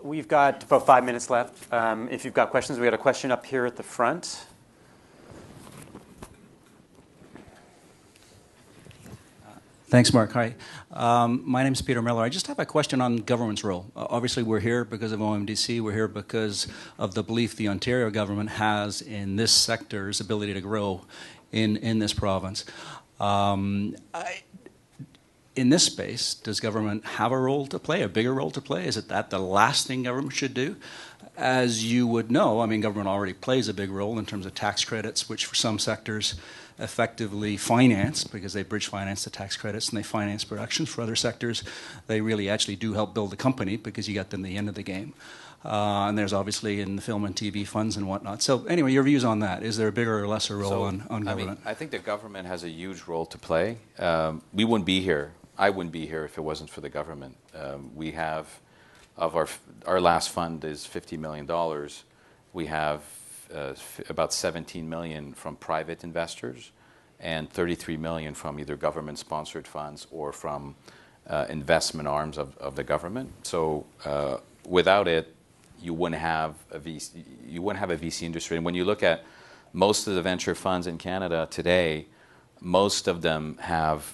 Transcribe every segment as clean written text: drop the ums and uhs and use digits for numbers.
we've got about 5 minutes left. If you've got questions, we got a question up here at the front. Thanks, Mark. Hi. My name is Peter Miller. I just have a question on government's role. Obviously, we're here because of OMDC. We're here because of the belief the Ontario government has in this sector's ability to grow in this province. In this space, does government have a role to play, a bigger role to play? Is it that the last thing government should do? As you would know, I mean, government already plays a big role in terms of tax credits, which for some sectors effectively finance, because they bridge finance the tax credits and they finance production. For other sectors, they really actually do help build a company because you get them the end of the game. And there's obviously in the film and TV funds and whatnot. So anyway, your views on that. Is there a bigger or lesser role on government? I think the government has a huge role to play. We wouldn't be here. I wouldn't be here if it wasn't for the government. We have, of our last fund is $50 million. We have about 17 million from private investors and 33 million from either government-sponsored funds or from investment arms of the government. So without it, you wouldn't have a VC industry. And when you look at most of the venture funds in Canada today, most of them have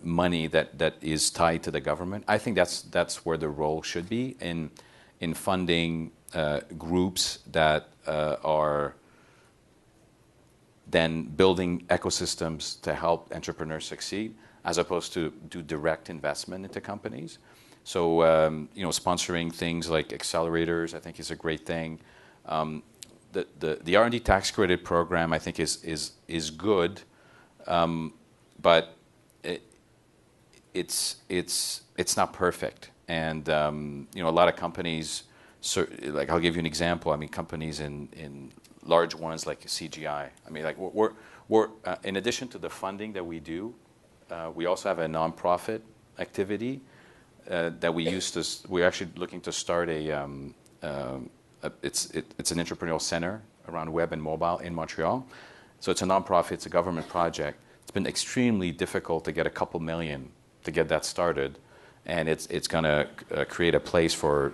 money that is tied to the government. I think that's where the role should be in funding groups that are then building ecosystems to help entrepreneurs succeed, as opposed to do direct investment into companies. So sponsoring things like accelerators, I think, is a great thing. The R&D tax credit program, I think, is good, but it's not perfect. And a lot of companies, like I'll give you an example. I mean, companies in large ones like CGI. I mean, like we're in addition to the funding that we do, we also have a nonprofit activity that we're actually looking to start it's an entrepreneurial center around web and mobile in Montreal. So it's a nonprofit, it's a government project. It's been extremely difficult to get a couple million to get that started, and it's going to create a place for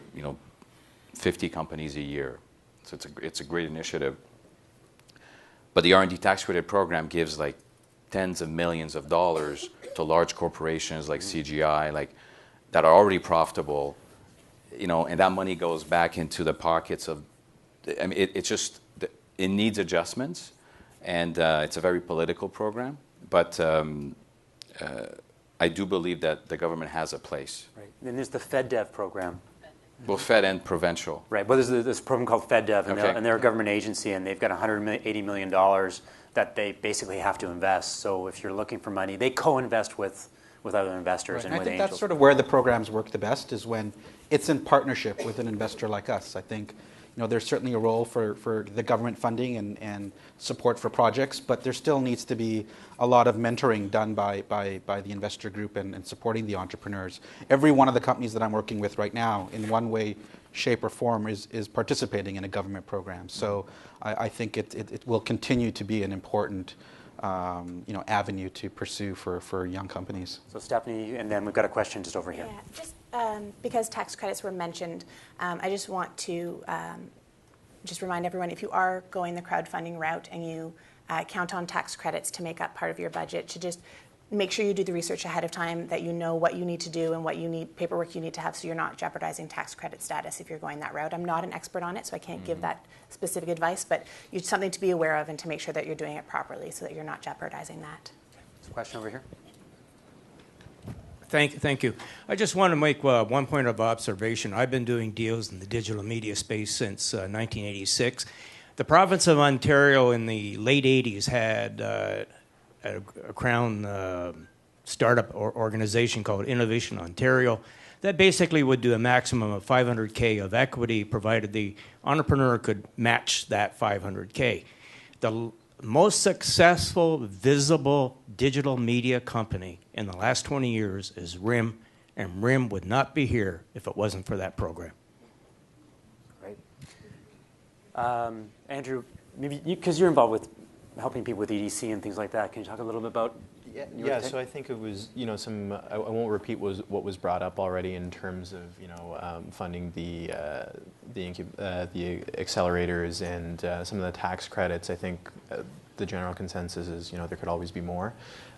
50 companies a year. So it's a great initiative. But the R&D tax credit program gives like tens of millions of dollars to large corporations like CGI, that are already profitable, and that money goes back into the pockets of. I mean, it needs adjustments, and it's a very political program. But I do believe that the government has a place. Right. And there's the FedDev program. Well, Fed and provincial. Right. Well, there's this program called FedDev, and they're a government agency, and they've got $180 million that they basically have to invest. So if you're looking for money, they co-invest with other investors and with angels. I think that's sort of where the programs work the best, is when it's in partnership with an investor like us. I think there's certainly a role for the government funding and support for projects, but there still needs to be a lot of mentoring done by the investor group and supporting the entrepreneurs. Every one of the companies that I'm working with right now, in one way, shape, or form, is participating in a government program. So I think it will continue to be an important avenue to pursue for young companies. So Stephanie, and then we've got a question just over here. Yeah, just because tax credits were mentioned, I just want to just remind everyone, if you are going the crowdfunding route and you count on tax credits to make up part of your budget, to just make sure you do the research ahead of time, that you know what you need to do and what paperwork you need to have, so you're not jeopardizing tax credit status if you're going that route. I'm not an expert on it, so I can't give that specific advice, but it's something to be aware of and to make sure that you're doing it properly so that you're not jeopardizing that. There's a question over here. Thank you. I just want to make one point of observation. I've been doing deals in the digital media space since 1986. The province of Ontario in the late 80s had a Crown startup organization called Innovation Ontario that basically would do a maximum of $500K of equity, provided the entrepreneur could match that $500K. The most successful visible digital media company in the last 20 years is RIM, and RIM would not be here if it wasn't for that program. Great. Andrew, maybe because you're involved with helping people with EDC and things like that, can you talk a little bit about Yeah, so I think it was, I won't repeat what was brought up already in terms of, funding the accelerators and some of the tax credits. I think the general consensus is, there could always be more.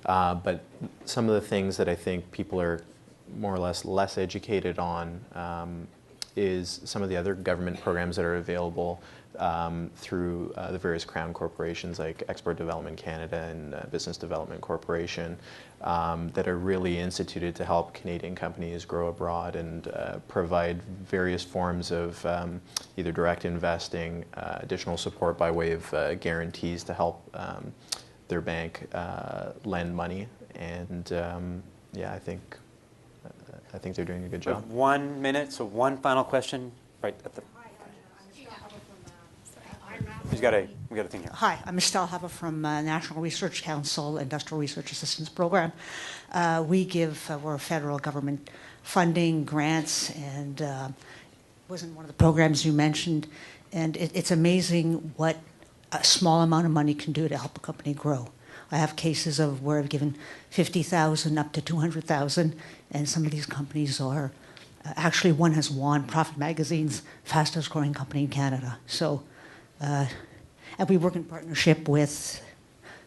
But some of the things that I think people are more or less educated on is some of the other government programs that are available through the various crown corporations like Export Development Canada and Business Development Corporation that are really instituted to help Canadian companies grow abroad and provide various forms of either direct investing, additional support by way of guarantees to help their bank lend money. And yeah, I think they're doing a good job. 1 minute, so one final question right at the... We got a thing here. Hi, I'm Estelle Hava from National Research Council Industrial Research Assistance Program. We're federal government funding, grants, and wasn't one of the programs you mentioned. And it's amazing what a small amount of money can do to help a company grow. I have cases of where I've given $50,000 up to $200,000, and some of these companies are actually one has won Profit Magazine's fastest growing company in Canada. So. And we work in partnership with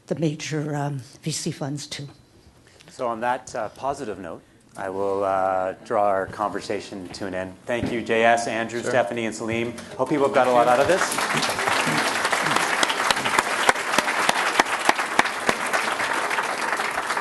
the major VC funds too. So on that positive note, I will draw our conversation to an end. Thank you, JS, Andrew, sure. Stephanie, and Salim. Hope people have got a lot out of this.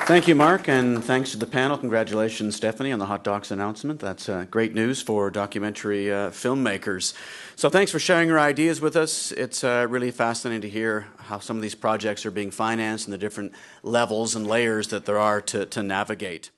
Thank you, Mark, and thanks to the panel. Congratulations, Stephanie, on the hot docs announcement. That's great news for documentary filmmakers. So thanks for sharing your ideas with us. It's really fascinating to hear how some of these projects are being financed and the different levels and layers that there are to navigate.